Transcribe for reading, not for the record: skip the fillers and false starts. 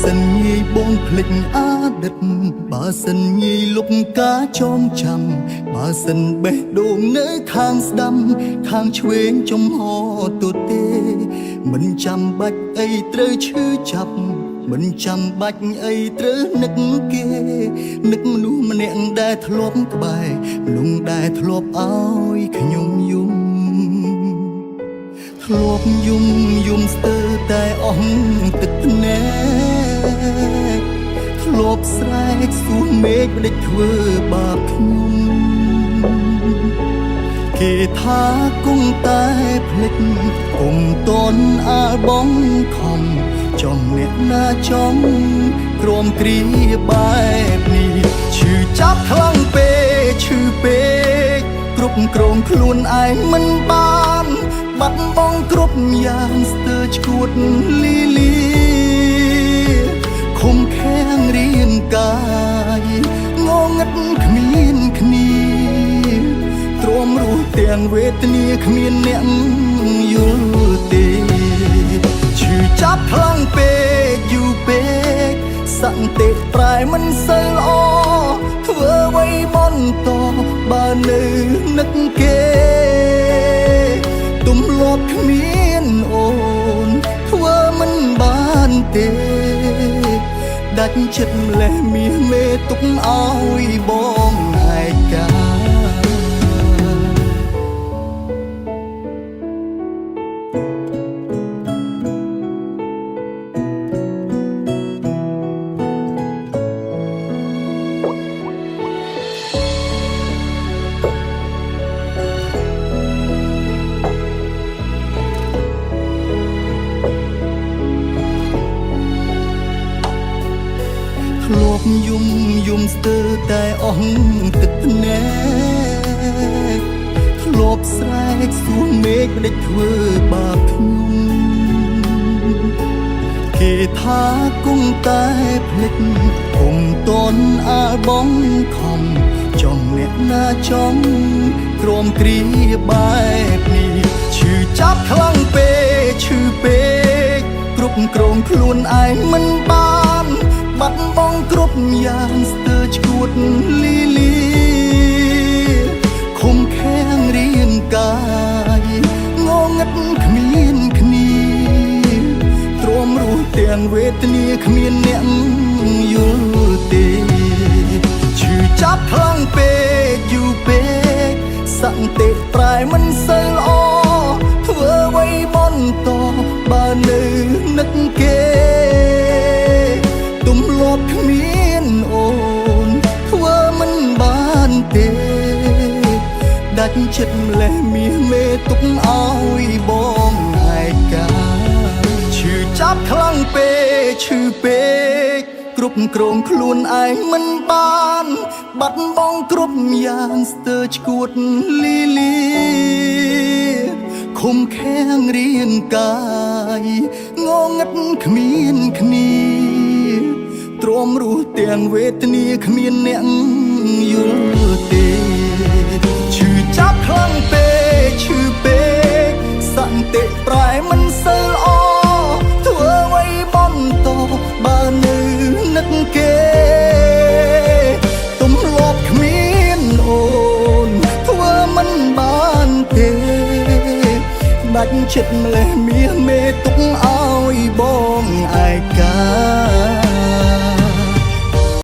សិនងាយបងភ្លេចអតីតបើសិនងាយលុបការចងចាំបើសិនបេះដូងនៅខាងស្ដាំខាងឆ្វេងចំហទូទេមិនចាំបាច់អីត្រូវឈឺចាប់មិនចាំបាច់អីត្រូវនឹកគេនឹកមនុស្សម្នាក់ដែលធ្លាប់ក្បែរមនុស្សដែលធ្លាប់ឲ្យខ្ញុំយំធ្លាប់យំស្ទើរតែអស់ទឹកភ្នែកធ្លាប់ស្រែកសួរមេឃមិនដេចធ្វើបាបខ្ញុំគេថាគង់តែភ្លេចគុំតន់អាលបងខំចំអ្នកណាចំក្រមគ្រាបែបនេះឈឺចាប់ខ្លាំងពេកឈឺពេកគ្រប់គ្រងខ្លួនឯងមិនបានបាត់បង់គ្រប់យ៉ាងស្ទើរឈួតលីលាខំខាំងរាងកាយងងឹតគ្មានគ្នាទ្រាំរស់ទាំងវេទនាគ្មានអ្នកយល់ទេសឈឺចាប់ខ្លាំងពេកយូរពេកសន្តិប្រែមិនសូវល្អធ្វើអ្វីបន្តបើនៅនឹកគេទំលាប់គ្មានអូនធ្វើមិនបានទេដាច់ចិត្តម្លេះមាសមេទុកឲ្យបងឯកាធ្លាប់យំស្ទើរតែអស់ទឹកភ្នែកធ្លាប់ស្រែកសួរមេឃមិនដេចធ្វើបាបខ្ញុំគេថាគង់តែភ្លេចគុំតន់អាលបងខំចំអ្នកណាចំក្រមគ្រាបែបនេះឈឺចាប់ខ្លាំងពេកឈឺពេកគ្រប់គ្រងខ្លួនឯងមិនបានបាត់បង់គ្រប់យ៉ាងស្ទើរឈួតលីលាខំខាំងរាងកាយងងឹតគ្មានគ្នាទ្រាំរស់ទាំងវេទនាគ្មានអ្នកយល់ទេសឈឺចាប់ខ្លាំងពេកយូរពេកសន្តិប្រែមិនសូវល្អធ្វើអ្វីបន្តបើនៅនឹកគេទំលាប់គ្មានអូនធ្វើមិនបានទេដាច់ចិត្តម្លេះមាសមេទុកឲ្យបងឯកាឈឺចាប់ខ្លាំងពេកឈឺពេកគ្រប់គ្រងខ្លួនឯងមិនបានបាត់បង់គ្រប់យ៉ាងស្ទើរឈួតលីលាខំខាំងរាងកាយងងឹតគ្មានគ្នាទ្រាំរស់ទាំងវេទនាគ្មានអ្នកយល់ទេឈឺចាប់ខ្លាំងពេកឈឺពេកសន្តិប្រែមិនសូវល្អធ្វើអ្វីបន្តបើនៅនឹកគេទំលាប់គ្មានអូនធ្វើមិនបានទេដាច់ចិត្តម្លេះមាសមេទុកឲ្យបងឯ